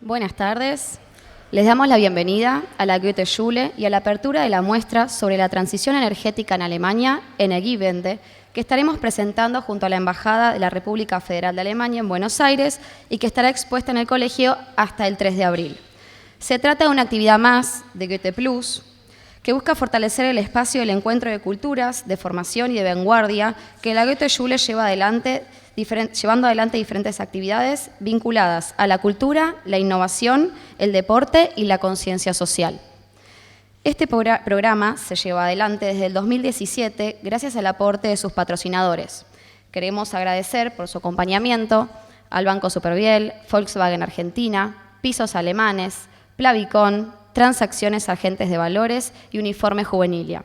Buenas tardes. Les damos la bienvenida a la Goethe-Schule y a la apertura de la muestra sobre la transición energética en Alemania, Energiewende, que estaremos presentando junto a la Embajada de la República Federal de Alemania en Buenos Aires y que estará expuesta en el colegio hasta el 3 de abril. Se trata de una actividad más de Goethe Plus, que busca fortalecer el espacio del encuentro de culturas, de formación y de vanguardia que la Goethe-Schule llevando adelante diferentes actividades vinculadas a la cultura, la innovación, el deporte y la conciencia social. Este programa se lleva adelante desde el 2017 gracias al aporte de sus patrocinadores. Queremos agradecer por su acompañamiento al Banco Superviel, Volkswagen Argentina, Pisos Alemanes, Plavicon, Transacciones Agentes de Valores y Uniforme Juvenilia.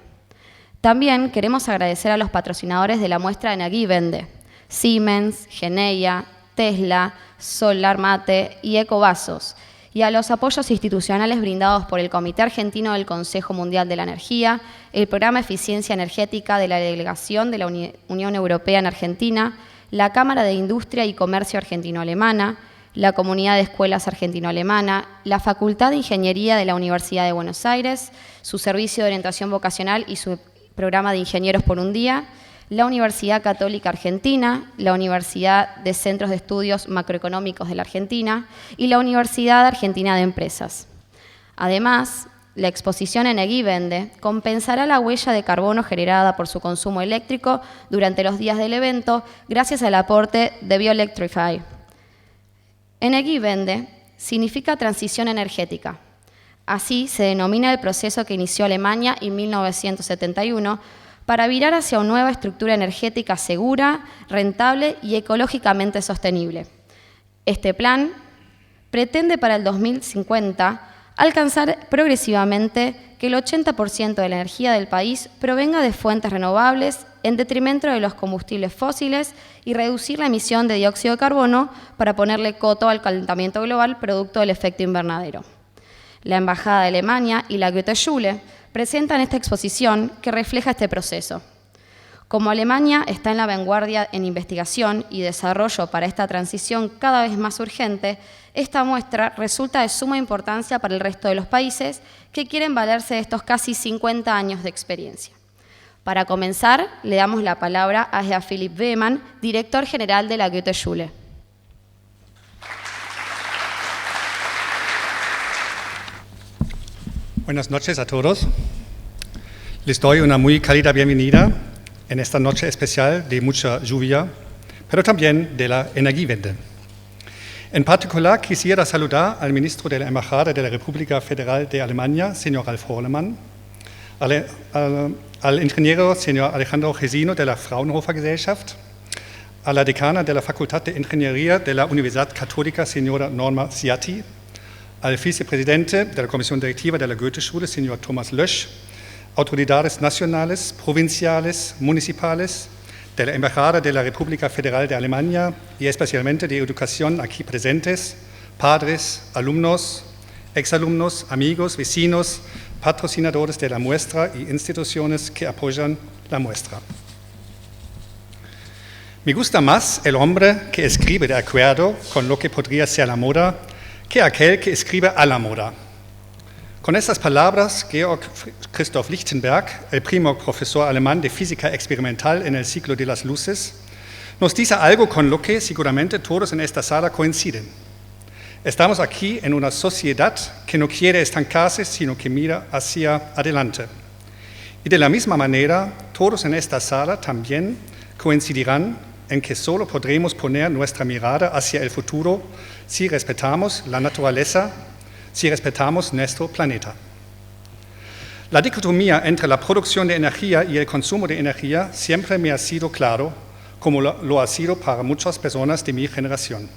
También queremos agradecer a los patrocinadores de la muestra de Energiewende, Siemens, Geneia, Tesla, Solar Mate y Ecovasos, y a los apoyos institucionales brindados por el Comité Argentino del Consejo Mundial de la Energía, el Programa Eficiencia Energética de la Delegación de la Unión Europea en Argentina, la Cámara de Industria y Comercio Argentino-Alemana, la Comunidad de Escuelas Argentino-Alemana, la Facultad de Ingeniería de la Universidad de Buenos Aires, su Servicio de Orientación Vocacional y su Programa de Ingenieros por un Día, la Universidad Católica Argentina, la Universidad de Centros de Estudios Macroeconómicos de la Argentina y la Universidad Argentina de Empresas. Además, la exposición Energiewende compensará la huella de carbono generada por su consumo eléctrico durante los días del evento gracias al aporte de Bioelectrify. Energiewende significa transición energética. Así se denomina el proceso que inició Alemania en 1971 para virar hacia una nueva estructura energética segura, rentable y ecológicamente sostenible. Este plan pretende para el 2050 alcanzar progresivamente que el 80% de la energía del país provenga de fuentes renovables en detrimento de los combustibles fósiles y reducir la emisión de dióxido de carbono para ponerle coto al calentamiento global producto del efecto invernadero. La Embajada de Alemania y la Goethe-Schule presentan esta exposición que refleja este proceso. Como Alemania está en la vanguardia en investigación y desarrollo para esta transición cada vez más urgente, esta muestra resulta de suma importancia para el resto de los países que quieren valerse de estos casi 50 años de experiencia. Para comenzar, le damos la palabra a Herr Philipp Wehmann, director general de la Goethe-Schule. Buenas noches a todos. Les doy una muy cálida bienvenida en esta noche especial de mucha lluvia, pero también de la Energiewende. En particular, quisiera saludar al ministro de la Embajada de la República Federal de Alemania, señor Ralf Horlemann, al ingeniero señor Alejandro Gesino de la Fraunhofer Gesellschaft, a la decana de la Facultad de Ingeniería de la Universidad Católica, señora Norma Ciatti, al vicepresidente de la Comisión Directiva de la Goethe-Schule, señor Thomas Lösch, autoridades nacionales, provinciales, municipales, de la Embajada de la República Federal de Alemania y especialmente de Educación aquí presentes, padres, alumnos, exalumnos, amigos, vecinos, patrocinadores de la muestra y instituciones que apoyan la muestra. Me gusta más el hombre que escribe de acuerdo con lo que podría ser la moda que aquel que escribe a la moda. Con estas palabras, Georg Christoph Lichtenberg, el primo profesor alemán de física experimental en el siglo de las luces, nos dice algo con lo que seguramente todos en esta sala coinciden. Estamos aquí en una sociedad que no quiere estancarse, sino que mira hacia adelante. Y de la misma manera, todos en esta sala también coincidirán en que solo podremos poner nuestra mirada hacia el futuro si respetamos la naturaleza, si respetamos nuestro planeta. La dicotomía entre la producción de energía y el consumo de energía siempre me ha sido claro, como lo ha sido para muchas personas de mi generación.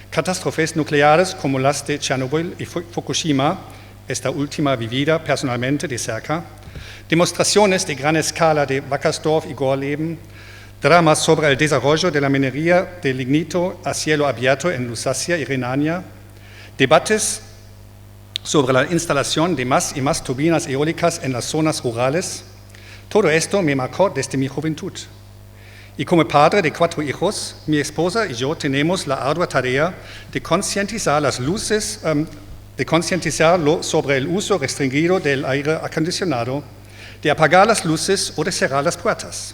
Catástrofes nucleares como las de Chernobyl y Fukushima, esta última vivida personalmente de cerca, demostraciones de gran escala de Wackersdorf y Gorleben, dramas sobre el desarrollo de la minería de lignito a cielo abierto en Lusacia y Renania, debates sobre la instalación de más y más turbinas eólicas en las zonas rurales. Todo esto me marcó desde mi juventud. Y como padre de 4 hijos, mi esposa y yo tenemos la ardua tarea de concientizar sobre el uso restringido del aire acondicionado, de apagar las luces o de cerrar las puertas.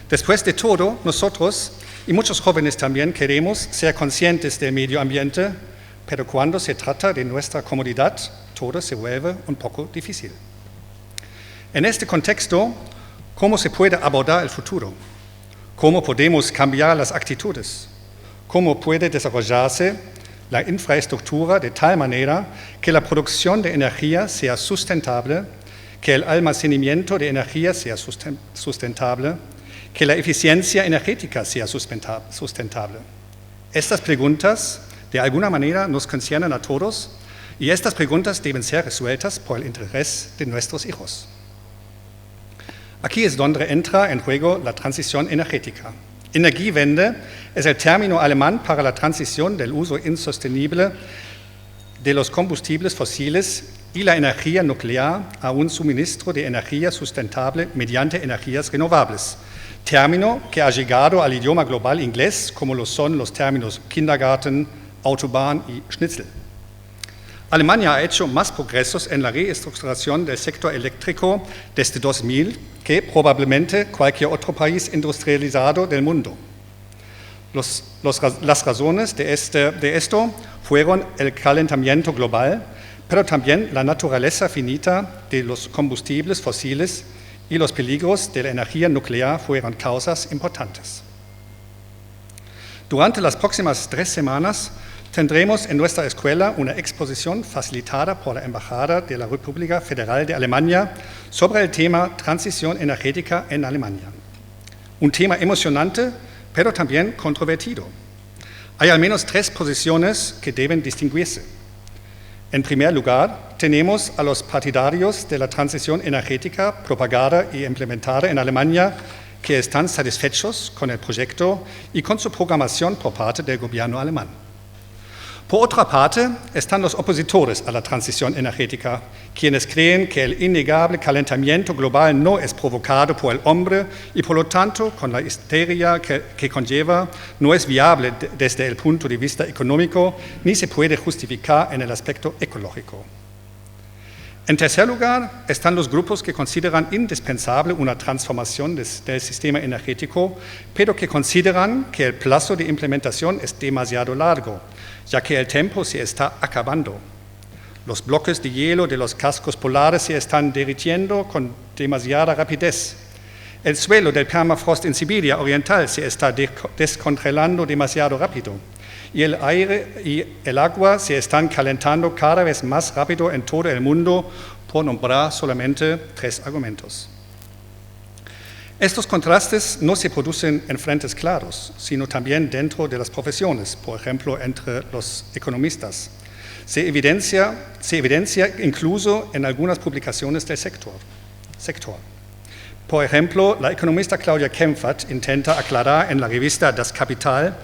Después de todo, nosotros y muchos jóvenes también queremos ser conscientes del medio ambiente, pero cuando se trata de nuestra comodidad, todo se vuelve un poco difícil. En este contexto, ¿cómo se puede abordar el futuro? ¿Cómo podemos cambiar las actitudes? ¿Cómo puede desarrollarse la infraestructura de tal manera que la producción de energía sea sustentable, que el almacenamiento de energía sea sustentable, que la eficiencia energética sea sustentable? Estas preguntas, de alguna manera, nos conciernen a todos y estas preguntas deben ser resueltas por el interés de nuestros hijos. Aquí es donde entra en juego la transición energética. Energiewende es el término alemán para la transición del uso insostenible de los combustibles fósiles y la energía nuclear a un suministro de energía sustentable mediante energías renovables, término que ha llegado al idioma global inglés como lo son los términos Kindergarten, Autobahn y Schnitzel. Alemania ha hecho más progresos en la reestructuración del sector eléctrico desde 2000 que probablemente cualquier otro país industrializado del mundo. Las razones de esto fueron el calentamiento global, pero también la naturaleza finita de los combustibles fósiles y los peligros de la energía nuclear fueron causas importantes. Durante las próximas 3 semanas tendremos en nuestra escuela una exposición facilitada por la Embajada de la República Federal de Alemania sobre el tema transición energética en Alemania. Un tema emocionante, pero también controvertido. Hay al menos 3 posiciones que deben distinguirse. En primer lugar, tenemos a los partidarios de la transición energética propagada y implementada en Alemania que están satisfechos con el proyecto y con su programación por parte del gobierno alemán. Por otra parte, están los opositores a la transición energética, quienes creen que el innegable calentamiento global no es provocado por el hombre y por lo tanto, con la histeria que conlleva, no es viable desde el punto de vista económico ni se puede justificar en el aspecto ecológico. En tercer lugar, están los grupos que consideran indispensable una transformación del sistema energético, pero que consideran que el plazo de implementación es demasiado largo, ya que el tiempo se está acabando. Los bloques de hielo de los cascos polares se están derritiendo con demasiada rapidez. El suelo del permafrost en Siberia Oriental se está descongelando demasiado rápido. Y el aire y el agua se están calentando cada vez más rápido en todo el mundo, por nombrar solamente 3 argumentos. Estos contrastes no se producen en frentes claros, sino también dentro de las profesiones, por ejemplo, entre los economistas. Se evidencia incluso en algunas publicaciones del sector. Por ejemplo, la economista Claudia Kempfert intenta aclarar en la revista Das Kapital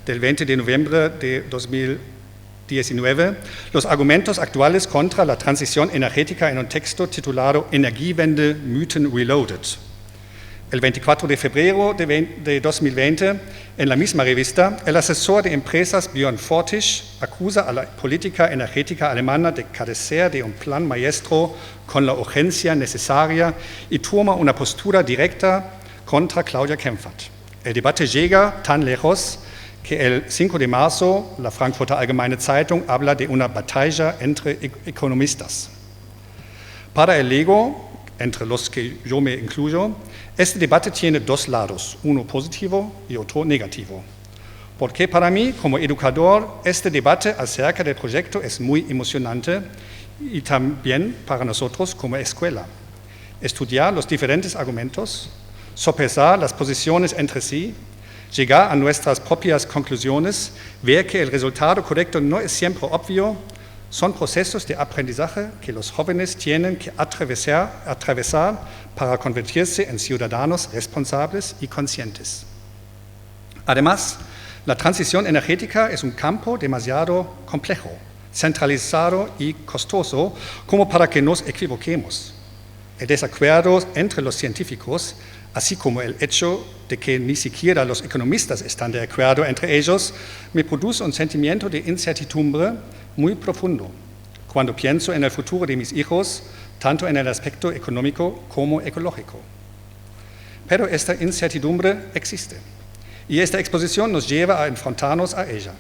del 20 de noviembre de 2019 los argumentos actuales contra la transición energética en un texto titulado Energiewende, Mythen Reloaded. El 24 de febrero de 2020, en la misma revista, el asesor de empresas Björn Fortisch acusa a la política energética alemana de carecer de un plan maestro con la urgencia necesaria y toma una postura directa contra Claudia Kempfert. El debate llega tan lejos que el 5 de marzo la Frankfurter Allgemeine Zeitung habla de una batalla entre economistas. Para el Lego, entre los que yo me incluyo, este debate tiene 2 lados, uno positivo y otro negativo. Porque para mí, como educador, este debate acerca del proyecto es muy emocionante y también para nosotros como escuela. Estudiar los diferentes argumentos, sopesar las posiciones entre sí, llegar a nuestras propias conclusiones, ver que el resultado correcto no es siempre obvio, son procesos de aprendizaje que los jóvenes tienen que atravesar para convertirse en ciudadanos responsables y conscientes. Además, la transición energética es un campo demasiado complejo, centralizado y costoso como para que nos equivoquemos. El desacuerdo entre los científicos, así como el hecho de que ni siquiera los economistas están de acuerdo entre ellos, me produce un sentimiento de incertidumbre muy profundo cuando pienso en el futuro de mis hijos, tanto en el aspecto económico como ecológico. Pero esta incertidumbre existe y esta exposición nos lleva a enfrentarnos a ella.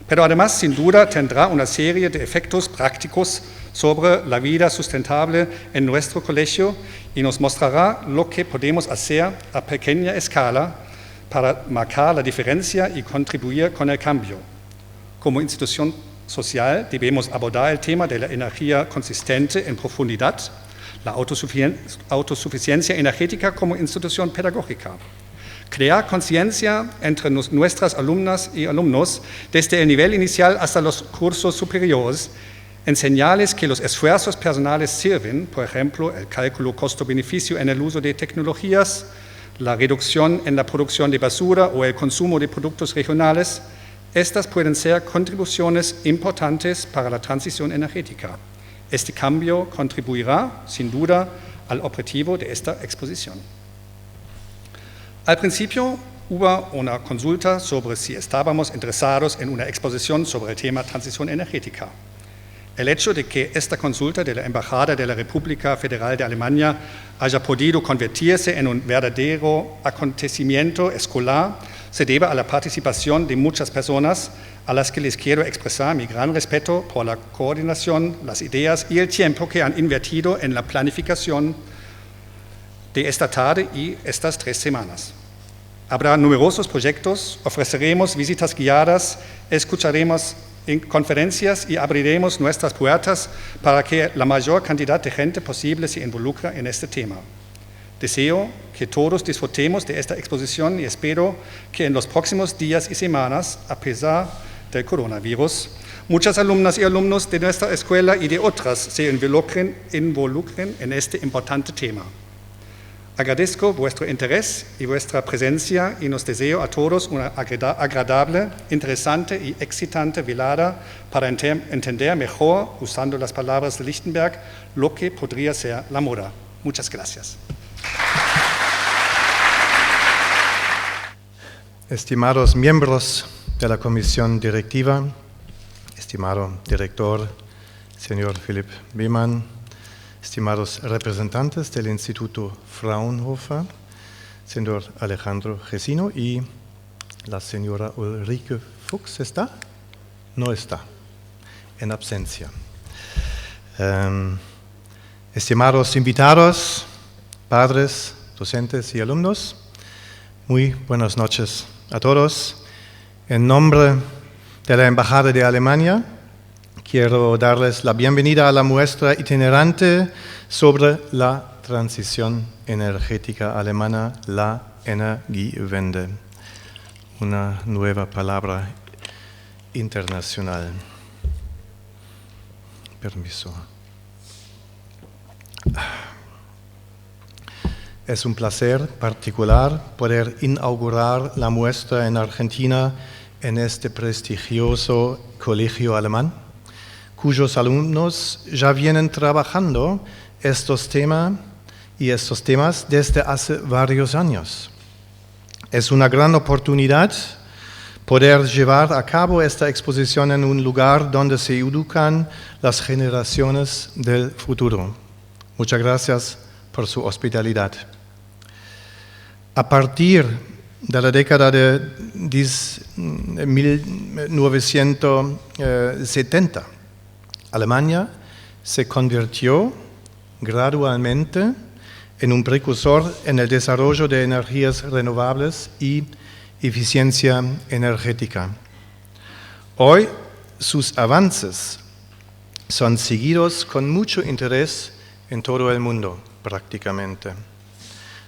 Pero además, sin duda, tendrá una serie de efectos prácticos sobre la vida sustentable en nuestro colegio y nos mostrará lo que podemos hacer a pequeña escala para marcar la diferencia y contribuir con el cambio. Como institución social debemos abordar el tema de la energía consistente en profundidad, la autosuficiencia energética como institución pedagógica. Crear conciencia entre nuestras alumnas y alumnos desde el nivel inicial hasta los cursos superiores, enseñarles que los esfuerzos personales sirven, por ejemplo, el cálculo costo-beneficio en el uso de tecnologías, la reducción en la producción de basura o el consumo de productos regionales. Estas pueden ser contribuciones importantes para la transición energética. Este cambio contribuirá, sin duda, al objetivo de esta exposición. Al principio hubo una consulta sobre si estábamos interesados en una exposición sobre el tema transición energética. El hecho de que esta consulta de la Embajada de la República Federal de Alemania haya podido convertirse en un verdadero acontecimiento escolar se debe a la participación de muchas personas a las que les quiero expresar mi gran respeto por la coordinación, las ideas y el tiempo que han invertido en la planificación de esta tarde y estas 3 semanas. Habrá numerosos proyectos, ofreceremos visitas guiadas, escucharemos en conferencias y abriremos nuestras puertas para que la mayor cantidad de gente posible se involucre en este tema. Deseo que todos disfrutemos de esta exposición y espero que en los próximos días y semanas, a pesar del coronavirus, muchas alumnas y alumnos de nuestra escuela y de otras se involucren en este importante tema. Agradezco vuestro interés y vuestra presencia y nos deseo a todos una agradable, interesante y excitante velada para entender mejor, usando las palabras de Lichtenberg, lo que podría ser la moda. Muchas gracias. Estimados miembros de la comisión directiva, estimado director, señor Philipp Wiemann, estimados representantes del Instituto Fraunhofer, señor Alejandro Gesino y la señora Ulrike Fuchs, ¿está? No está, en absencia. Estimados invitados, padres, docentes y alumnos, muy buenas noches a todos. En nombre de la Embajada de Alemania, quiero darles la bienvenida a la muestra itinerante sobre la transición energética alemana, la Energiewende, una nueva palabra internacional. Permiso. Es un placer particular poder inaugurar la muestra en Argentina en este prestigioso colegio alemán, cuyos alumnos ya vienen trabajando estos temas desde hace varios años. Es una gran oportunidad poder llevar a cabo esta exposición en un lugar donde se educan las generaciones del futuro. Muchas gracias por su hospitalidad. A partir de la década de 1970, Alemania se convirtió gradualmente en un precursor en el desarrollo de energías renovables y eficiencia energética. Hoy sus avances son seguidos con mucho interés en todo el mundo, prácticamente.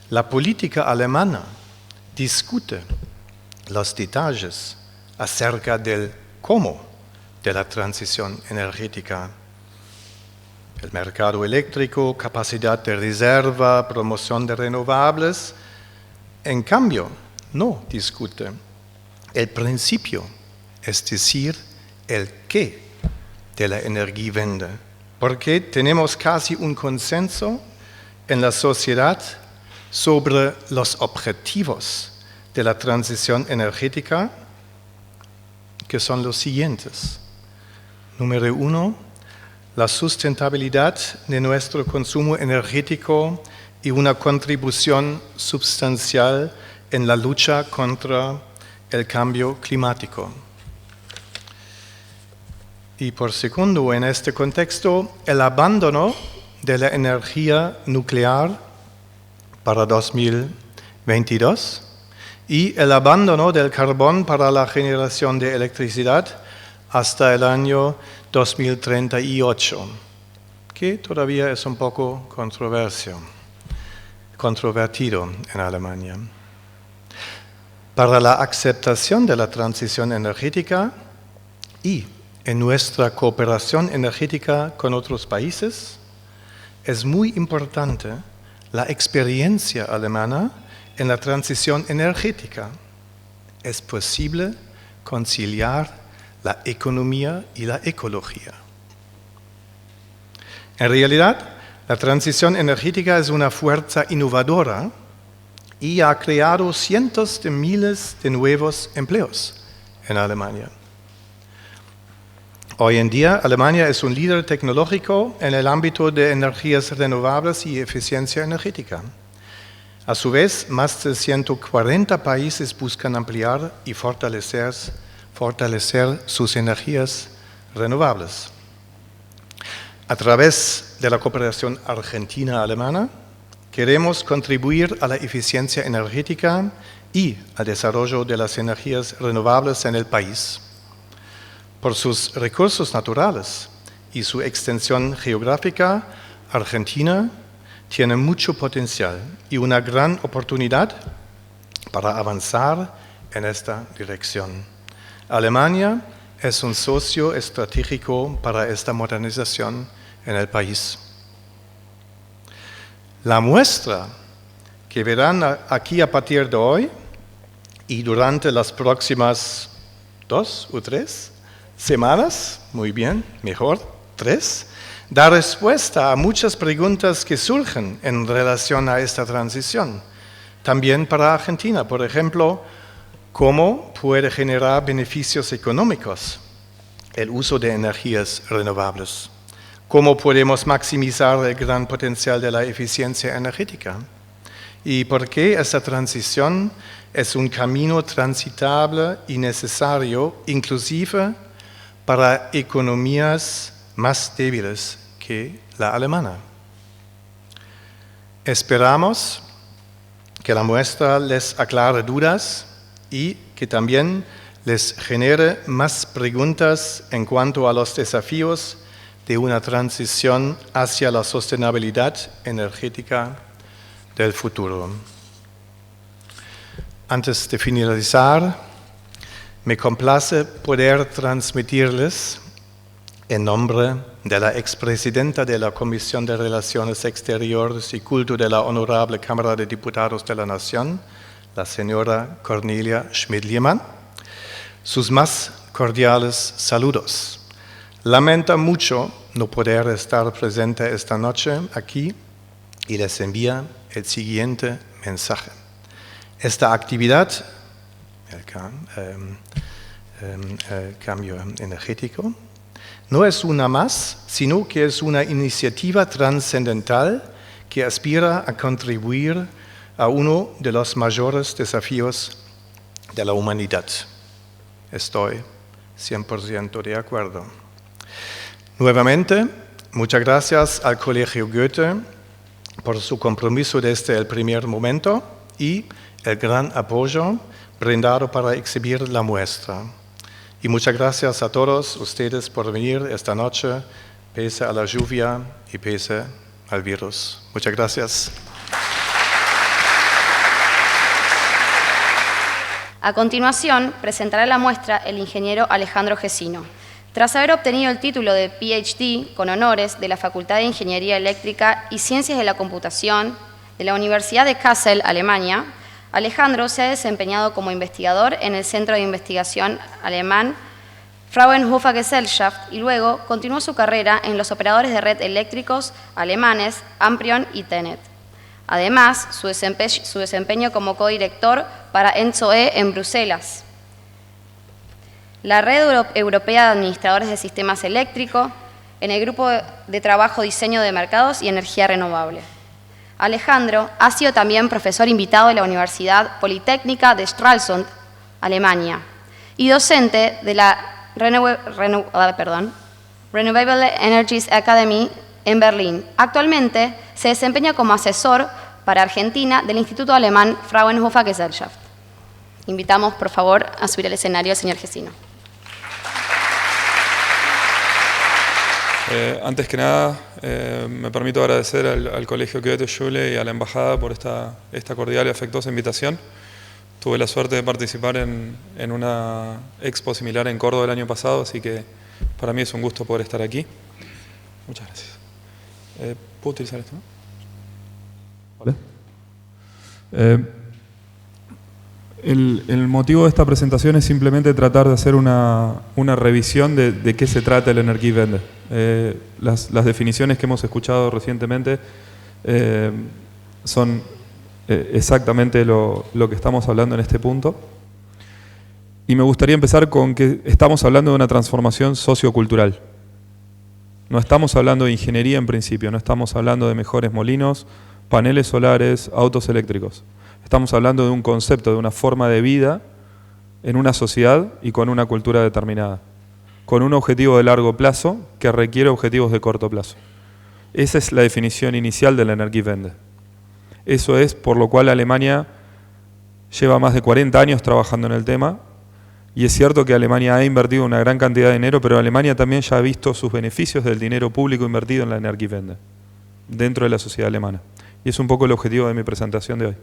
La política alemana discute los detalles acerca del cómo de la transición energética. El mercado eléctrico, capacidad de reserva, promoción de renovables. En cambio, no discute el principio, es decir, el qué de la Energiewende, porque tenemos casi un consenso en la sociedad sobre los objetivos de la transición energética, que son los siguientes. Número 1, la sustentabilidad de nuestro consumo energético y una contribución sustancial en la lucha contra el cambio climático. Y por segundo, en este contexto, el abandono de la energía nuclear para 2022 y el abandono del carbón para la generación de electricidad hasta el año 2038, que todavía es un poco controvertido en Alemania. Para la aceptación de la transición energética y en nuestra cooperación energética con otros países, es muy importante la experiencia alemana en la transición energética. Es posible conciliar la economía y la ecología. En realidad, la transición energética es una fuerza innovadora y ha creado cientos de miles de nuevos empleos en Alemania. Hoy en día, Alemania es un líder tecnológico en el ámbito de energías renovables y eficiencia energética. A su vez, más de 140 países buscan ampliar y fortalecer sus energías renovables. A través de la cooperación argentina-alemana, queremos contribuir a la eficiencia energética y al desarrollo de las energías renovables en el país. Por sus recursos naturales y su extensión geográfica, Argentina tiene mucho potencial y una gran oportunidad para avanzar en esta dirección. Alemania es un socio estratégico para esta modernización en el país. La muestra que verán aquí a partir de hoy y durante las próximas 2 o 3 semanas, muy bien, mejor, 3, da respuesta a muchas preguntas que surgen en relación a esta transición. También para Argentina, por ejemplo, ¿cómo puede generar beneficios económicos el uso de energías renovables? ¿Cómo podemos maximizar el gran potencial de la eficiencia energética? ¿Y por qué esta transición es un camino transitable y necesario, inclusive para economías más débiles que la alemana? Esperamos que la muestra les aclare dudas y que también les genere más preguntas en cuanto a los desafíos de una transición hacia la sostenibilidad energética del futuro. Antes de finalizar, me complace poder transmitirles, en nombre de la expresidenta de la Comisión de Relaciones Exteriores y Culto de la Honorable Cámara de Diputados de la Nación, la señora Cornelia Schmid-Lehmann, sus más cordiales saludos. Lamenta mucho no poder estar presente esta noche aquí y les envía el siguiente mensaje. Esta actividad, el cambio energético, no es una más, sino que es una iniciativa trascendental que aspira a contribuir a uno de los mayores desafíos de la humanidad. Estoy 100% de acuerdo. Nuevamente, muchas gracias al Colegio Goethe por su compromiso desde el primer momento y el gran apoyo brindado para exhibir la muestra. Y muchas gracias a todos ustedes por venir esta noche, pese a la lluvia y pese al virus. Muchas gracias. A continuación, presentará la muestra el ingeniero Alejandro Gesino. Tras haber obtenido el título de PhD con honores de la Facultad de Ingeniería Eléctrica y Ciencias de la Computación de la Universidad de Kassel, Alemania, Alejandro se ha desempeñado como investigador en el Centro de Investigación alemán Fraunhofer Gesellschaft y luego continuó su carrera en los operadores de red eléctricos alemanes Amprion y TenneT. Además, su desempeño como codirector para ENTSO-E en Bruselas, la Red Europea de Administradores de Sistemas Eléctricos, en el Grupo de Trabajo Diseño de Mercados y Energía Renovable. Alejandro ha sido también profesor invitado de la Universidad Politécnica de Stralsund, Alemania, y docente de la Renewable Energies Academy en Berlín. Actualmente se desempeña como asesor para Argentina del Instituto Alemán Fraunhofer Gesellschaft. Invitamos, por favor, a subir al escenario al señor Gesino. Antes que nada, me permito agradecer al Colegio Goethe-Schule y a la Embajada por esta cordial y afectuosa invitación. Tuve la suerte de participar en una expo similar en Córdoba el año pasado, así que para mí es un gusto poder estar aquí. Muchas gracias. ¿Puedo utilizar esto? ¿Vale? El motivo de esta presentación es simplemente tratar de hacer una revisión de qué se trata el Energiewende. Las definiciones que hemos escuchado recientemente son exactamente lo que estamos hablando en este punto. Y me gustaría empezar con que estamos hablando de una transformación sociocultural. No estamos hablando de ingeniería en principio, no estamos hablando de mejores molinos, paneles solares, autos eléctricos. Estamos hablando de un concepto, de una forma de vida en una sociedad y con una cultura determinada, con un objetivo de largo plazo que requiere objetivos de corto plazo. Esa es la definición inicial de la Energiewende. Eso es por lo cual Alemania lleva más de 40 años trabajando en el tema, y es cierto que Alemania ha invertido una gran cantidad de dinero, pero Alemania también ya ha visto sus beneficios del dinero público invertido en la Energiewende, dentro de la sociedad alemana. Y es un poco el objetivo de mi presentación de hoy.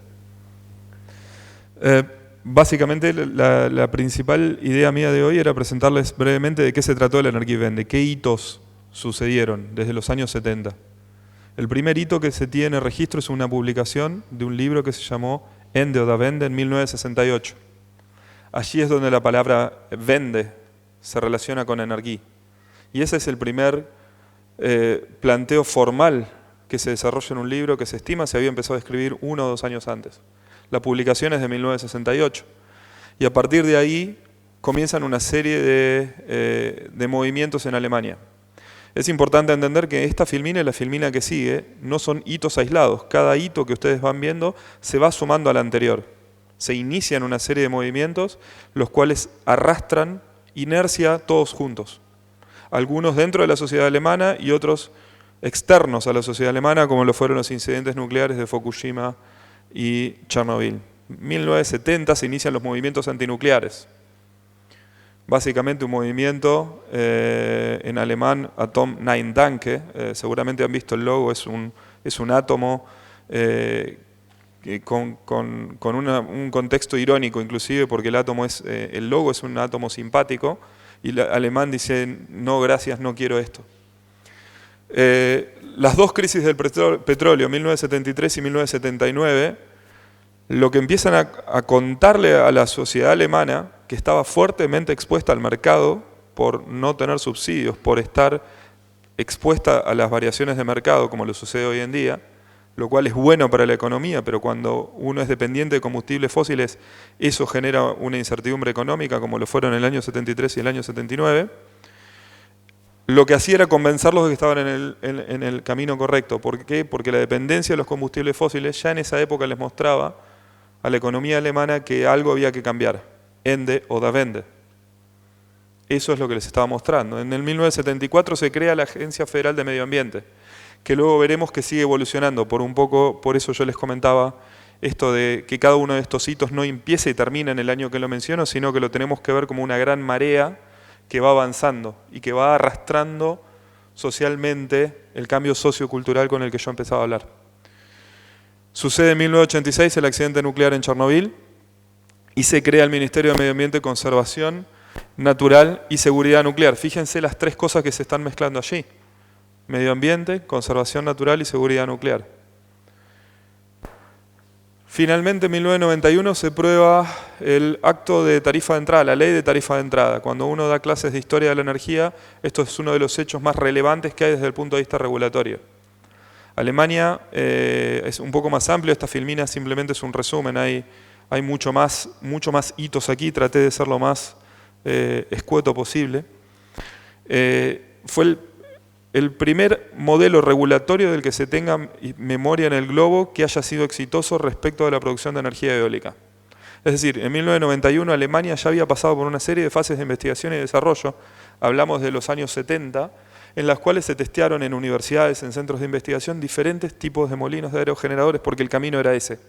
Básicamente la principal idea mía de hoy era presentarles brevemente de qué se trató la Energiewende, qué hitos sucedieron desde los años 70. El primer hito que se tiene registro es una publicación de un libro que se llamó Ende oder Wende en 1968. Allí es donde la palabra Wende se relaciona con energía. Y ese es el primer planteo formal que se desarrolla en un libro que se estima se había empezado a escribir 1 o 2 años antes. La publicación es de 1968 y a partir de ahí comienzan una serie de movimientos en Alemania. Es importante entender que esta filmina y la filmina que sigue no son hitos aislados. Cada hito que ustedes van viendo se va sumando al anterior. Se inician una serie de movimientos los cuales arrastran inercia todos juntos. Algunos dentro de la sociedad alemana y otros externos a la sociedad alemana, como lo fueron los incidentes nucleares de Fukushima y Chernobyl. En 1970 se inician los movimientos antinucleares. Básicamente un movimiento en alemán Atom Nein Danke, seguramente han visto el logo, es un átomo con un contexto irónico inclusive, porque el logo es un átomo simpático y el alemán dice no gracias, no quiero esto. Las dos crisis del petróleo, 1973 y 1979, lo que empiezan a contarle a la sociedad alemana, que estaba fuertemente expuesta al mercado por no tener subsidios, por estar expuesta a las variaciones de mercado, como lo sucede hoy en día, lo cual es bueno para la economía, pero cuando uno es dependiente de combustibles fósiles, eso genera una incertidumbre económica, como lo fueron en el año 73 y el año 79, lo que hacía era convencerlos de que estaban en el camino correcto. ¿Por qué? Porque la dependencia de los combustibles fósiles ya en esa época les mostraba a la economía alemana que algo había que cambiar. Ende oder Wende. Eso es lo que les estaba mostrando. En el 1974 se crea la Agencia Federal de Medio Ambiente, que luego veremos que sigue evolucionando. Por eso yo les comentaba esto de que cada uno de estos hitos no empieza y termina en el año que lo menciono, sino que lo tenemos que ver como una gran marea que va avanzando y que va arrastrando socialmente el cambio sociocultural con el que yo empezaba a hablar. Sucede en 1986 el accidente nuclear en Chernobyl y se crea el Ministerio de Medio Ambiente, Conservación Natural y Seguridad Nuclear. Fíjense las tres cosas que se están mezclando allí. Medio ambiente, conservación natural y seguridad nuclear. Finalmente, en 1991 se prueba el acto de tarifa de entrada, la ley de tarifa de entrada. Cuando uno da clases de historia de la energía, esto es uno de los hechos más relevantes que hay desde el punto de vista regulatorio. Alemania es un poco más amplio, esta filmina simplemente es un resumen, hay mucho más hitos aquí, traté de ser lo más escueto posible. Fue el primer modelo regulatorio del que se tenga memoria en el globo que haya sido exitoso respecto de la producción de energía eólica. Es decir, en 1991 Alemania ya había pasado por una serie de fases de investigación y desarrollo, hablamos de los años 70, en las cuales se testearon en universidades, en centros de investigación, diferentes tipos de molinos de aerogeneradores, porque el camino era ese.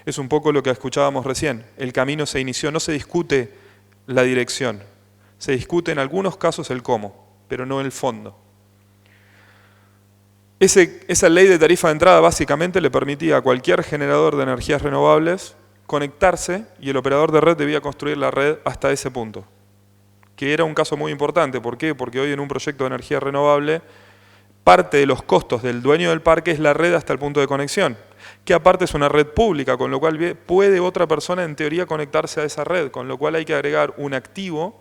Es un poco lo que escuchábamos recién, el camino se inició, no se discute la dirección, se discute en algunos casos el cómo, pero no el fondo. Esa ley de tarifa de entrada básicamente le permitía a cualquier generador de energías renovables conectarse y el operador de red debía construir la red hasta ese punto, que era un caso muy importante. ¿Por qué? Porque hoy en un proyecto de energía renovable, parte de los costos del dueño del parque es la red hasta el punto de conexión, que aparte es una red pública, con lo cual puede otra persona en teoría conectarse a esa red, con lo cual hay que agregar un activo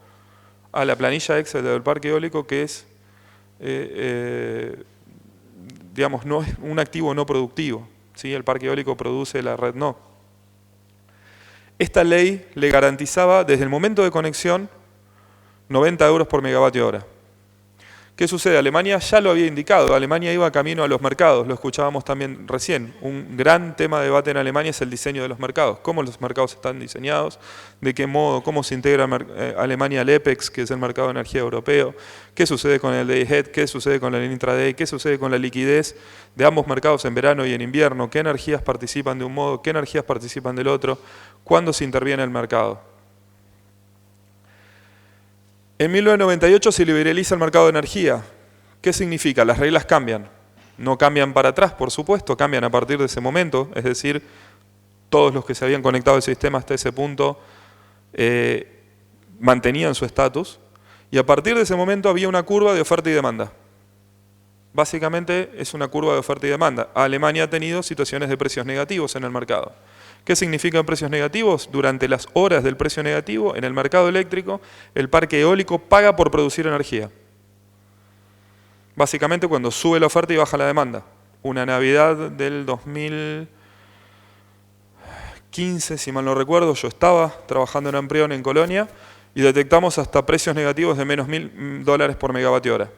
a la planilla Excel del parque eólico que es, digamos, no es un activo no productivo, ¿sí? El parque eólico produce, la red no. Esta ley le garantizaba desde el momento de conexión 90 euros por megavatio hora. ¿Qué sucede? Alemania ya lo había indicado, Alemania iba camino a los mercados, lo escuchábamos también recién. Un gran tema de debate en Alemania es el diseño de los mercados, cómo los mercados están diseñados, de qué modo, cómo se integra Alemania al EPEX, que es el mercado de energía europeo, qué sucede con el day ahead, qué sucede con el intraday, qué sucede con la liquidez de ambos mercados en verano y en invierno, qué energías participan de un modo, qué energías participan del otro, cuándo se interviene el mercado. En 1998 se liberaliza el mercado de energía. ¿Qué significa? Las reglas cambian. No cambian para atrás, por supuesto, cambian a partir de ese momento. Es decir, todos los que se habían conectado al sistema hasta ese punto mantenían su estatus. Y a partir de ese momento había una curva de oferta y demanda. Básicamente es una curva de oferta y demanda. Alemania ha tenido situaciones de precios negativos en el mercado. ¿Qué significan precios negativos? Durante las horas del precio negativo, en el mercado eléctrico, el parque eólico paga por producir energía. Básicamente cuando sube la oferta y baja la demanda. Una Navidad del 2015, si mal no recuerdo, yo estaba trabajando en Amprion en Colonia y detectamos hasta precios negativos de menos $1.000 por megavatio hora.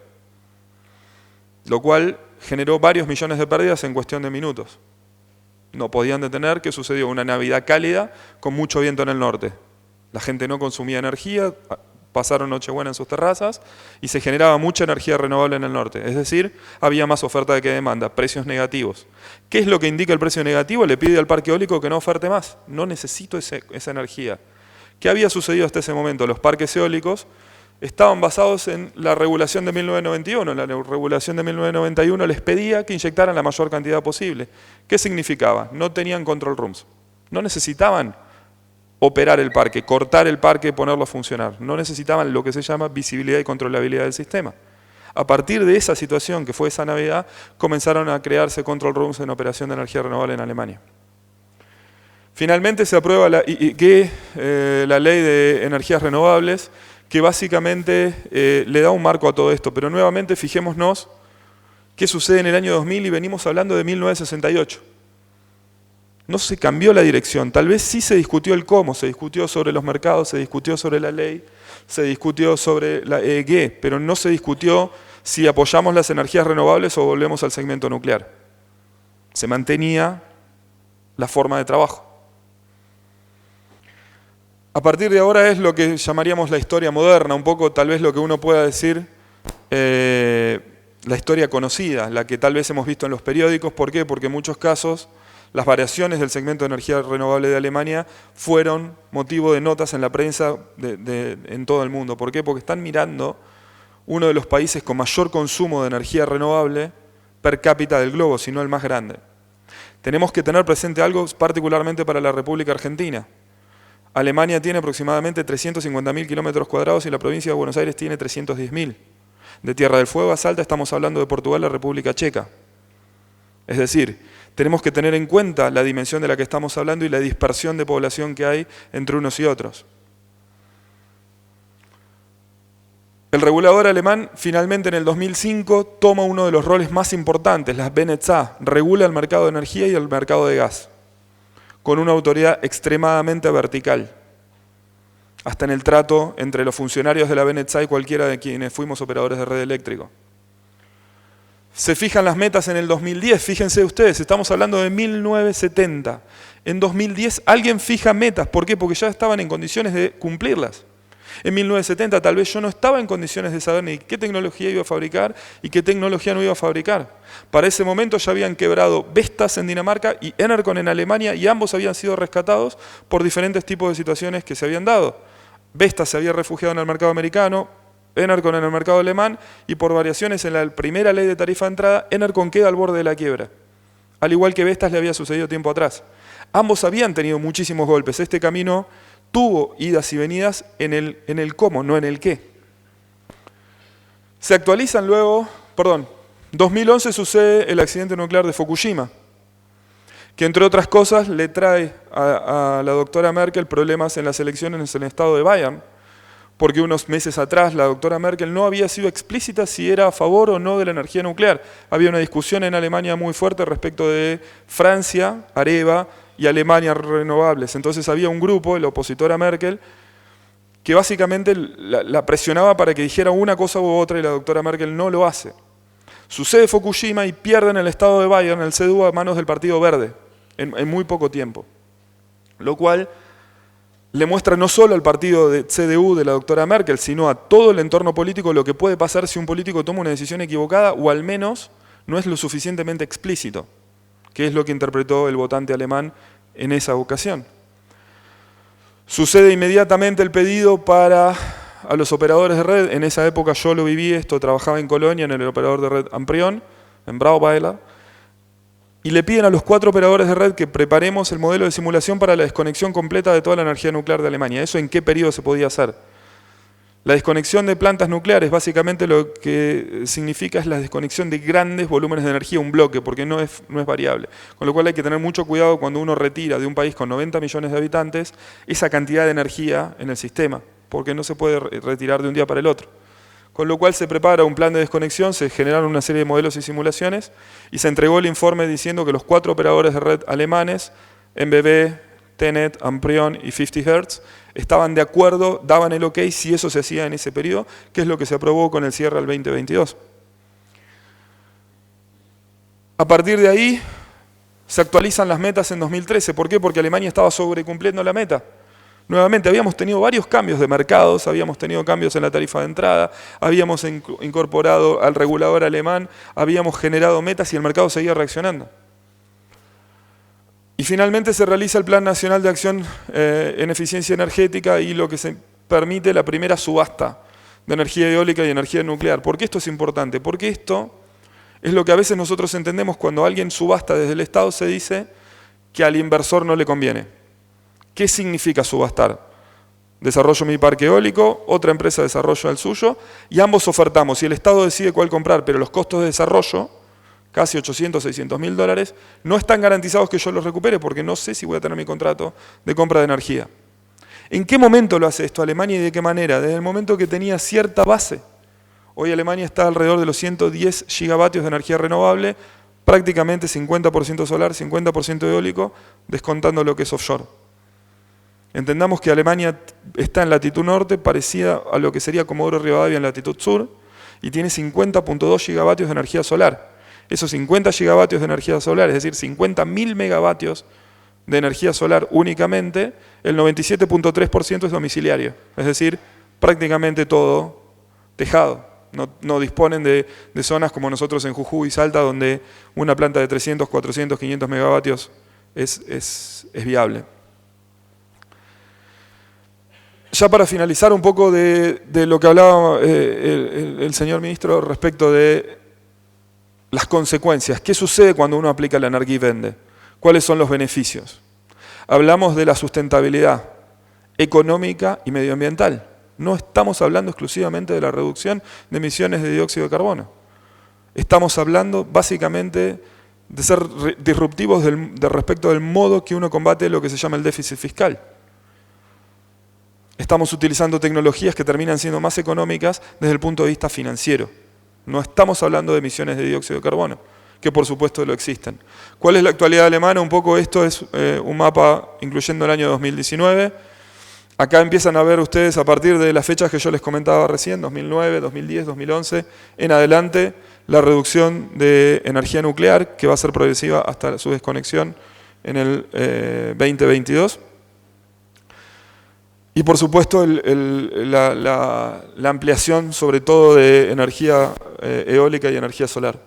Lo cual generó varios millones de pérdidas en cuestión de minutos. No podían detener. ¿Qué sucedió? Una Navidad cálida con mucho viento en el norte. La gente no consumía energía, pasaron Nochebuena en sus terrazas y se generaba mucha energía renovable en el norte. Es decir, había más oferta que demanda, precios negativos. ¿Qué es lo que indica el precio negativo? Le pide al parque eólico que no oferte más. No necesito esa energía. ¿Qué había sucedido hasta ese momento? Los parques eólicos estaban basados en la regulación de 1991. La regulación de 1991 les pedía que inyectaran la mayor cantidad posible. ¿Qué significaba? No tenían control rooms. No necesitaban operar el parque, cortar el parque, ponerlo a funcionar. No necesitaban lo que se llama visibilidad y controlabilidad del sistema. A partir de esa situación, que fue esa Navidad, comenzaron a crearse control rooms en operación de energía renovable en Alemania. Finalmente se aprueba la ley de energías renovables, que básicamente le da un marco a todo esto. Pero nuevamente fijémonos qué sucede en el año 2000 y venimos hablando de 1968. No se cambió la dirección, tal vez sí se discutió el cómo, se discutió sobre los mercados, se discutió sobre la ley, se discutió sobre la EEG, pero no se discutió si apoyamos las energías renovables o volvemos al segmento nuclear. Se mantenía la forma de trabajo. A partir de ahora es lo que llamaríamos la historia moderna, un poco tal vez lo que uno pueda decir, la historia conocida, la que tal vez hemos visto en los periódicos. ¿Por qué? Porque en muchos casos las variaciones del segmento de energía renovable de Alemania fueron motivo de notas en la prensa en todo el mundo. ¿Por qué? Porque están mirando uno de los países con mayor consumo de energía renovable per cápita del globo, si no el más grande. Tenemos que tener presente algo particularmente para la República Argentina. Alemania tiene aproximadamente 350.000 kilómetros cuadrados y la provincia de Buenos Aires tiene 310.000. De Tierra del Fuego a Salta estamos hablando de Portugal, la República Checa. Es decir, tenemos que tener en cuenta la dimensión de la que estamos hablando y la dispersión de población que hay entre unos y otros. El regulador alemán finalmente en el 2005 toma uno de los roles más importantes, las BNetzA, regula el mercado de energía y el mercado de gas, con una autoridad extremadamente vertical, hasta en el trato entre los funcionarios de la BNetzA y cualquiera de quienes fuimos operadores de red eléctrico. Se fijan las metas en el 2010, fíjense ustedes, estamos hablando de 1970. En 2010 alguien fija metas, ¿por qué? Porque ya estaban en condiciones de cumplirlas. En 1970 tal vez yo no estaba en condiciones de saber ni qué tecnología iba a fabricar y qué tecnología no iba a fabricar. Para ese momento ya habían quebrado Vestas en Dinamarca y Enercon en Alemania y ambos habían sido rescatados por diferentes tipos de situaciones que se habían dado. Vestas se había refugiado en el mercado americano, Enercon en el mercado alemán y por variaciones en la primera ley de tarifa de entrada, Enercon queda al borde de la quiebra. Al igual que Vestas le había sucedido tiempo atrás. Ambos habían tenido muchísimos golpes. Este camino tuvo idas y venidas en el cómo, no en el qué. Se actualizan luego, 2011 sucede el accidente nuclear de Fukushima, que entre otras cosas le trae a la doctora Merkel problemas en las elecciones en el estado de Bayern, porque unos meses atrás la doctora Merkel no había sido explícita si era a favor o no de la energía nuclear. Había una discusión en Alemania muy fuerte respecto de Francia, Areva, y Alemania renovables. Entonces había un grupo, el opositor a Merkel, que básicamente la presionaba para que dijera una cosa u otra y la doctora Merkel no lo hace. Sucede Fukushima y pierden el estado de Bayern, el CDU, a manos del Partido Verde, en muy poco tiempo. Lo cual le muestra no solo al partido de CDU de la doctora Merkel, sino a todo el entorno político lo que puede pasar si un político toma una decisión equivocada o al menos no es lo suficientemente explícito, que es lo que interpretó el votante alemán en esa ocasión. Sucede inmediatamente el pedido a los operadores de red. En esa época yo lo viví, trabajaba en Colonia, en el operador de red Amprion, en Brauweiler, y le piden a los 4 operadores de red que preparemos el modelo de simulación para la desconexión completa de toda la energía nuclear de Alemania. ¿Eso en qué periodo se podía hacer? La desconexión de plantas nucleares básicamente lo que significa es la desconexión de grandes volúmenes de energía, un bloque, porque no es variable. Con lo cual hay que tener mucho cuidado cuando uno retira de un país con 90 millones de habitantes esa cantidad de energía en el sistema, porque no se puede retirar de un día para el otro. Con lo cual se prepara un plan de desconexión, se generaron una serie de modelos y simulaciones y se entregó el informe diciendo que los 4 operadores de red alemanes, NBW, TenneT, Amprion y 50 Hz, estaban de acuerdo, daban el ok si eso se hacía en ese periodo, que es lo que se aprobó con el cierre al 2022. A partir de ahí se actualizan las metas en 2013. ¿Por qué? Porque Alemania estaba sobrecumpliendo la meta. Nuevamente, habíamos tenido varios cambios de mercados, habíamos tenido cambios en la tarifa de entrada, habíamos incorporado al regulador alemán, habíamos generado metas y el mercado seguía reaccionando. Y finalmente se realiza el Plan Nacional de Acción en Eficiencia Energética y lo que se permite la primera subasta de energía eólica y energía nuclear. ¿Por qué esto es importante? Porque esto es lo que a veces nosotros entendemos cuando alguien subasta desde el Estado, se dice que al inversor no le conviene. ¿Qué significa subastar? Desarrollo mi parque eólico, otra empresa desarrolla el suyo y ambos ofertamos y el Estado decide cuál comprar, pero los costos de desarrollo, casi 800, 600 mil dólares, no están garantizados que yo los recupere porque no sé si voy a tener mi contrato de compra de energía. ¿En qué momento lo hace esto Alemania y de qué manera? Desde el momento que tenía cierta base. Hoy Alemania está alrededor de los 110 gigavatios de energía renovable, prácticamente 50% solar, 50% eólico, descontando lo que es offshore. Entendamos que Alemania está en latitud norte, parecida a lo que sería Comodoro Rivadavia en latitud sur, y tiene 50.2 gigavatios de energía solar. Esos 50 gigavatios de energía solar, es decir, 50.000 megavatios de energía solar únicamente, el 97.3% es domiciliario, es decir, prácticamente todo tejado. No disponen de zonas como nosotros en Jujuy y Salta, donde una planta de 300, 400, 500 megavatios es viable. Ya para finalizar un poco de lo que hablaba el señor ministro respecto de las consecuencias. ¿Qué sucede cuando uno aplica la Energiewende? ¿Cuáles son los beneficios? Hablamos de la sustentabilidad económica y medioambiental. No estamos hablando exclusivamente de la reducción de emisiones de dióxido de carbono. Estamos hablando básicamente de ser disruptivos respecto del modo que uno combate lo que se llama el déficit fiscal. estamos utilizando tecnologías que terminan siendo más económicas desde el punto de vista financiero. No estamos hablando de emisiones de dióxido de carbono, que por supuesto lo existen. ¿Cuál es la actualidad alemana? Un poco esto es un mapa incluyendo el año 2019. Acá empiezan a ver ustedes a partir de las fechas que yo les comentaba recién, 2009, 2010, 2011, en adelante, la reducción de energía nuclear, que va a ser progresiva hasta su desconexión en el 2022. Y por supuesto la ampliación sobre todo de energía eólica y energía solar.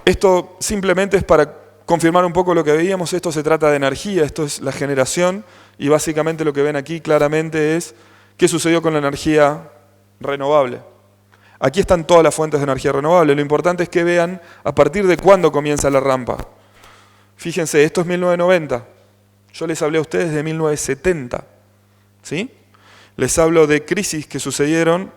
Esto simplemente es para confirmar un poco lo que veíamos. Esto se trata de energía, esto es la generación, y básicamente lo que ven aquí claramente es qué sucedió con la energía renovable. Aquí están todas las fuentes de energía renovable. Lo importante es que vean a partir de cuándo comienza la rampa. Fíjense, esto es 1990. Yo les hablé a ustedes de 1970. ¿Sí? Les hablo de crisis que sucedieron,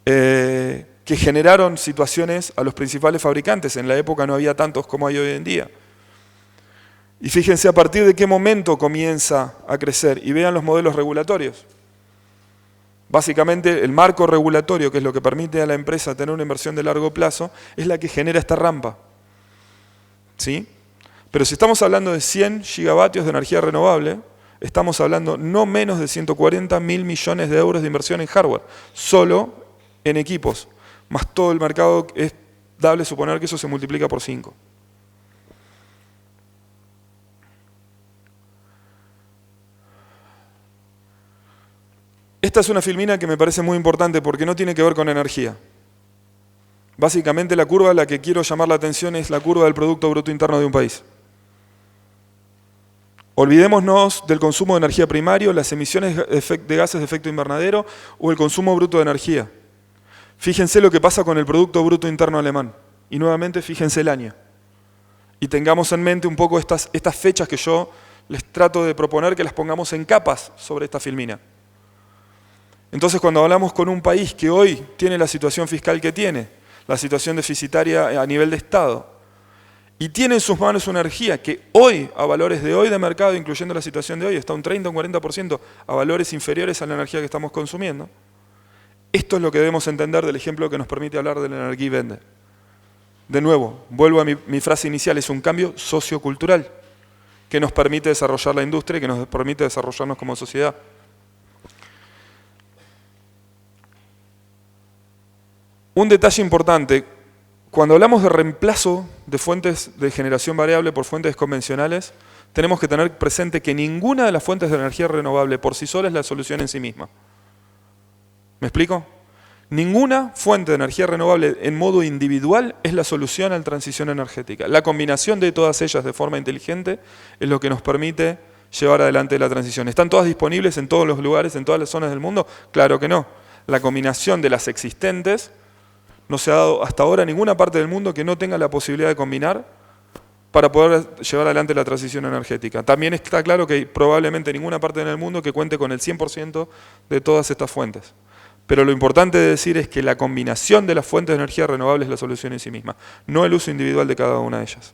que generaron situaciones a los principales fabricantes. En la época no había tantos como hay hoy en día. Y fíjense a partir de qué momento comienza a crecer. Y vean los modelos regulatorios. Básicamente el marco regulatorio, que es lo que permite a la empresa tener una inversión de largo plazo, es la que genera esta rampa. ¿Sí? Pero si estamos hablando de 100 gigavatios de energía renovable, estamos hablando no menos de 140.000 millones de euros de inversión en hardware, solo en equipos, más todo el mercado. Es dable suponer que eso se multiplica por 5. Esta es una filmina que me parece muy importante porque no tiene que ver con energía. Básicamente la curva a la que quiero llamar la atención es la curva del Producto Bruto Interno de un país. Olvidémonos del consumo de energía primario, las emisiones de gases de efecto invernadero o el consumo bruto de energía. Fíjense lo que pasa con el Producto Bruto Interno alemán. Y nuevamente fíjense el año. Y tengamos en mente un poco estas fechas que yo les trato de proponer que las pongamos en capas sobre esta filmina. Entonces cuando hablamos con un país que hoy tiene la situación fiscal que tiene, la situación deficitaria a nivel de Estado, y tiene en sus manos una energía que hoy, a valores de hoy de mercado, incluyendo la situación de hoy, está un 30 o un 40% a valores inferiores a la energía que estamos consumiendo. Esto es lo que debemos entender del ejemplo que nos permite hablar de la Energiewende. De nuevo, vuelvo a mi frase inicial, es un cambio sociocultural que nos permite desarrollar la industria y que nos permite desarrollarnos como sociedad. Un detalle importante, cuando hablamos de reemplazo de fuentes de generación variable por fuentes convencionales, tenemos que tener presente que ninguna de las fuentes de energía renovable por sí sola es la solución en sí misma. ¿Me explico? Ninguna fuente de energía renovable en modo individual es la solución a la transición energética. La combinación de todas ellas de forma inteligente es lo que nos permite llevar adelante la transición. ¿Están todas disponibles en todos los lugares, en todas las zonas del mundo? Claro que no. La combinación de las existentes no se ha dado hasta ahora en ninguna parte del mundo que no tenga la posibilidad de combinar para poder llevar adelante la transición energética. También está claro que hay probablemente ninguna parte en el mundo que cuente con el 100% de todas estas fuentes. Pero lo importante de decir es que la combinación de las fuentes de energía renovable es la solución en sí misma, no el uso individual de cada una de ellas.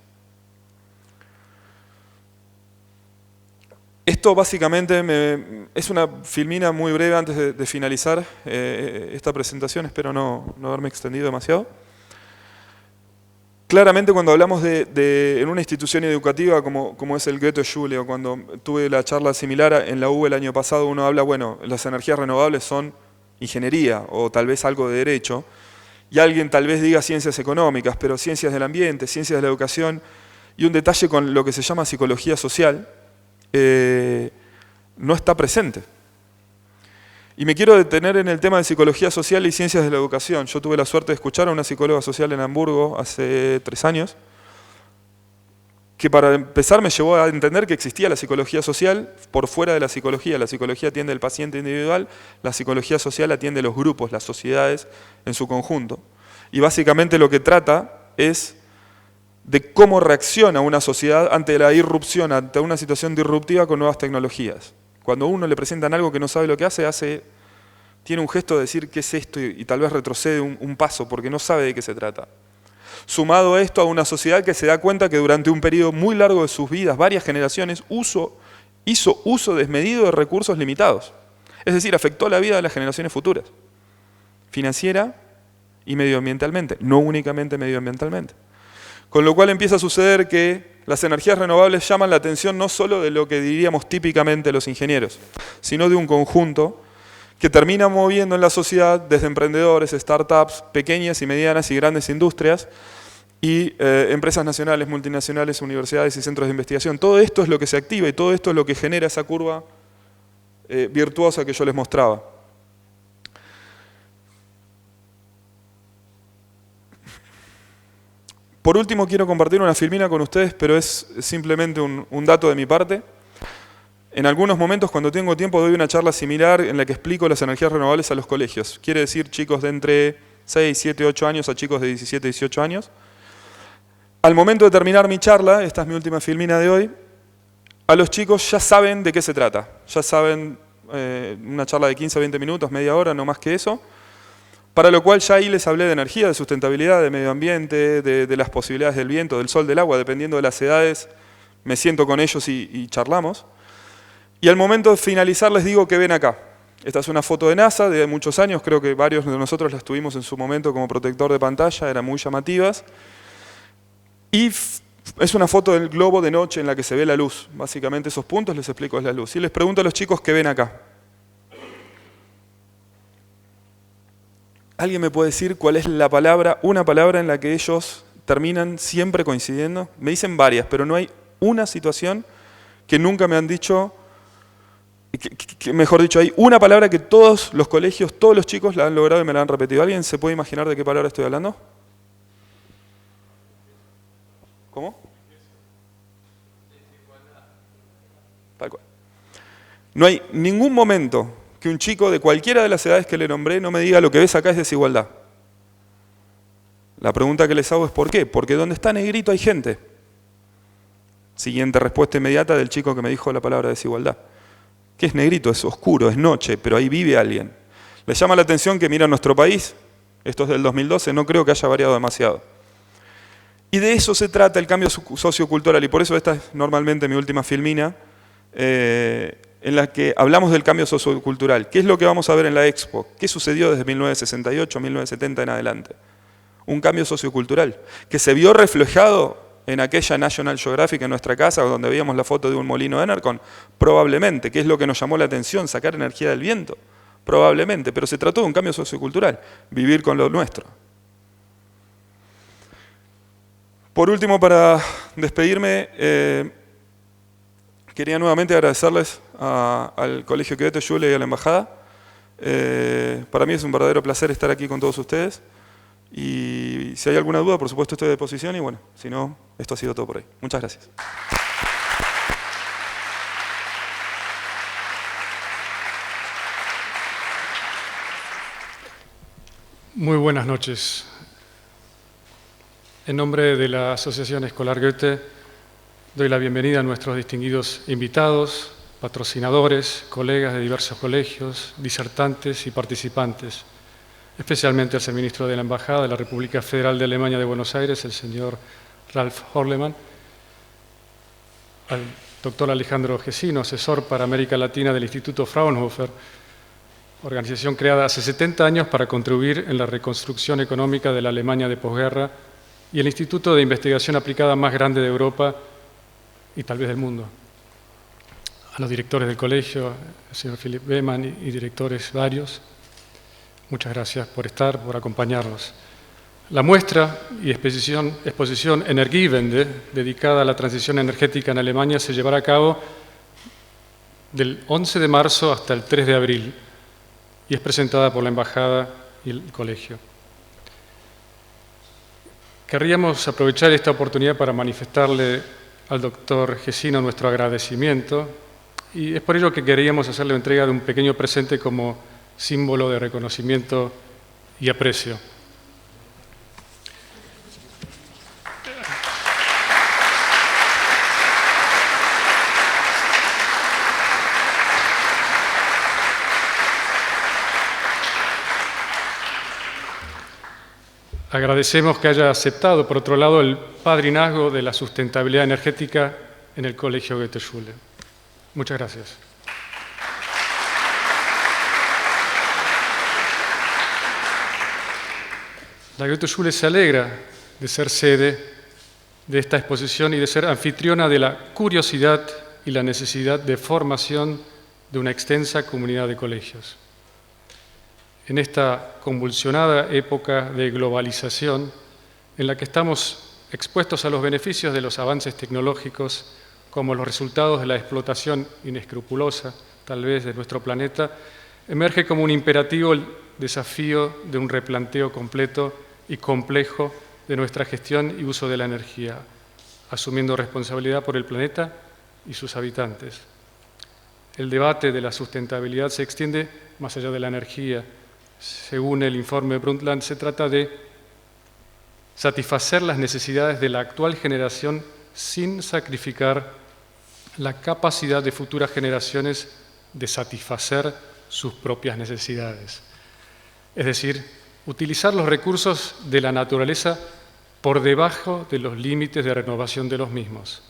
Esto básicamente es una filmina muy breve antes de finalizar esta presentación, espero no haberme extendido demasiado. Claramente cuando hablamos en una institución educativa como es el Goethe-Schule, o cuando tuve la charla similar en la UBA el año pasado, uno habla, bueno, las energías renovables son ingeniería o tal vez algo de derecho, y alguien tal vez diga ciencias económicas, pero ciencias del ambiente, ciencias de la educación, y un detalle con lo que se llama psicología social, no está presente. Y me quiero detener en el tema de psicología social y ciencias de la educación. Yo tuve la suerte de escuchar a una psicóloga social en Hamburgo hace 3 años, que para empezar me llevó a entender que existía la psicología social por fuera de la psicología. La psicología atiende al paciente individual, la psicología social atiende a los grupos, las sociedades en su conjunto. Y básicamente lo que trata es de cómo reacciona una sociedad ante la irrupción, ante una situación disruptiva con nuevas tecnologías. Cuando uno le presentan algo que no sabe lo que hace, tiene un gesto de decir ¿qué es esto? Y tal vez retrocede un paso porque no sabe de qué se trata. Sumado a esto a una sociedad que se da cuenta que durante un periodo muy largo de sus vidas, varias generaciones, hizo uso desmedido de recursos limitados. Es decir, afectó la vida de las generaciones futuras, financiera y medioambientalmente, no únicamente medioambientalmente. Con lo cual empieza a suceder que las energías renovables llaman la atención no solo de lo que diríamos típicamente los ingenieros, sino de un conjunto que termina moviendo en la sociedad desde emprendedores, startups, pequeñas y medianas y grandes industrias y empresas nacionales, multinacionales, universidades y centros de investigación. Todo esto es lo que se activa y todo esto es lo que genera esa curva virtuosa que yo les mostraba. Por último, quiero compartir una filmina con ustedes, pero es simplemente un dato de mi parte. En algunos momentos, cuando tengo tiempo, doy una charla similar en la que explico las energías renovables a los colegios. Quiere decir chicos de entre 6, 7, 8 años a chicos de 17, 18 años. Al momento de terminar mi charla, esta es mi última filmina de hoy, a los chicos ya saben de qué se trata. Ya saben, una charla de 15 a 20 minutos, media hora, no más que eso. Para lo cual ya ahí les hablé de energía, de sustentabilidad, de medio ambiente, de las posibilidades del viento, del sol, del agua, dependiendo de las edades, me siento con ellos y charlamos. Y al momento de finalizar les digo que ven acá. Esta es una foto de NASA de muchos años, creo que varios de nosotros las tuvimos en su momento como protector de pantalla, eran muy llamativas. Y es una foto del globo de noche en la que se ve la luz. Básicamente esos puntos les explico es la luz. Y les pregunto a los chicos qué ven acá. ¿Alguien me puede decir cuál es la palabra, una palabra en la que ellos terminan siempre coincidiendo? Me dicen varias, pero no hay una situación que nunca me han dicho, mejor dicho, hay una palabra que todos los colegios, todos los chicos la han logrado y me la han repetido. ¿Alguien se puede imaginar de qué palabra estoy hablando? ¿Cómo? Tal cual. No hay ningún momento que un chico de cualquiera de las edades que le nombré no me diga lo que ves acá es desigualdad. La pregunta que les hago es ¿por qué? Porque donde está negrito hay gente. Siguiente respuesta inmediata del chico que me dijo la palabra desigualdad. ¿Qué es negrito? Es oscuro, es noche, pero ahí vive alguien. Les llama la atención que mira nuestro país, esto es del 2012, no creo que haya variado demasiado. Y de eso se trata el cambio sociocultural, y por eso esta es normalmente mi última filmina, en la que hablamos del cambio sociocultural. ¿Qué es lo que vamos a ver en la Expo? ¿Qué sucedió desde 1968, 1970 en adelante? Un cambio sociocultural que se vio reflejado en aquella National Geographic en nuestra casa, donde veíamos la foto de un molino Enercon, probablemente. ¿Qué es lo que nos llamó la atención? Sacar energía del viento, probablemente, pero se trató de un cambio sociocultural, vivir con lo nuestro. Por último, para despedirme, quería nuevamente agradecerles al Colegio Goethe-Schule y a la Embajada. Para mí es un verdadero placer estar aquí con todos ustedes. Y si hay alguna duda, por supuesto estoy a disposición. Y bueno, si no, esto ha sido todo por hoy. Muchas gracias. Muy buenas noches. En nombre de la Asociación Escolar Goethe, doy la bienvenida a nuestros distinguidos invitados, patrocinadores, colegas de diversos colegios, disertantes y participantes, especialmente al ministro de la Embajada de la República Federal de Alemania de Buenos Aires, el señor Ralf Horlemann, al doctor Alejandro Gesino, asesor para América Latina del Instituto Fraunhofer, organización creada hace 70 años para contribuir en la reconstrucción económica de la Alemania de posguerra y el instituto de investigación aplicada más grande de Europa y tal vez del mundo. A los directores del colegio, el señor Philipp Bemann y directores varios, muchas gracias por estar, por acompañarnos. La muestra y exposición Energiewende, dedicada a la transición energética en Alemania, se llevará a cabo del 11 de marzo hasta el 3 de abril y es presentada por la Embajada y el colegio. Querríamos aprovechar esta oportunidad para manifestarle al doctor Gesino nuestro agradecimiento y es por ello que queríamos hacerle entrega de un pequeño presente como símbolo de reconocimiento y aprecio. Agradecemos que haya aceptado, por otro lado, el padrinazgo de la sustentabilidad energética en el Colegio Goethe-Schule. Muchas gracias. La Goethe-Schule se alegra de ser sede de esta exposición y de ser anfitriona de la curiosidad y la necesidad de formación de una extensa comunidad de colegios. En esta convulsionada época de globalización, en la que estamos expuestos a los beneficios de los avances tecnológicos como los resultados de la explotación inescrupulosa, tal vez, de nuestro planeta, emerge como un imperativo el desafío de un replanteo completo y complejo de nuestra gestión y uso de la energía, asumiendo responsabilidad por el planeta y sus habitantes. El debate de la sustentabilidad se extiende más allá de la energía. Según el informe Brundtland, se trata de satisfacer las necesidades de la actual generación sin sacrificar la capacidad de futuras generaciones de satisfacer sus propias necesidades. Es decir, utilizar los recursos de la naturaleza por debajo de los límites de renovación de los mismos,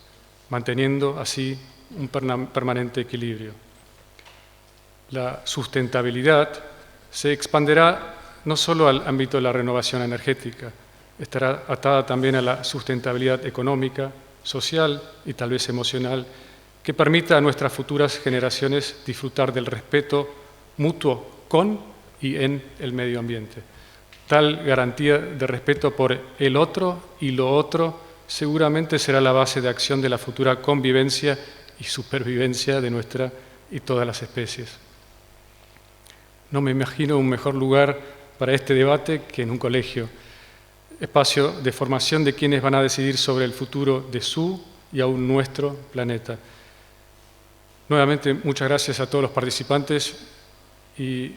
manteniendo así un permanente equilibrio. La sustentabilidad se expanderá no solo al ámbito de la renovación energética, estará atada también a la sustentabilidad económica, social y tal vez emocional, que permita a nuestras futuras generaciones disfrutar del respeto mutuo con y en el medio ambiente. Tal garantía de respeto por el otro y lo otro seguramente será la base de acción de la futura convivencia y supervivencia de nuestra y todas las especies. No me imagino un mejor lugar para este debate que en un colegio, espacio de formación de quienes van a decidir sobre el futuro de su y aún nuestro planeta. Nuevamente, muchas gracias a todos los participantes y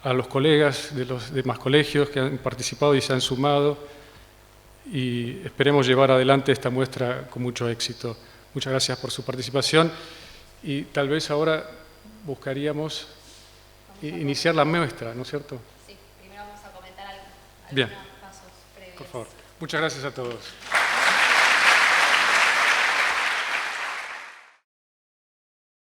a los colegas de los demás colegios que han participado y se han sumado, y esperemos llevar adelante esta muestra con mucho éxito. Muchas gracias por su participación y tal vez ahora buscaríamos iniciar la muestra, ¿no es cierto? Sí, primero vamos a comentar algunos Bien. pasos previos. Por favor. Muchas gracias a todos.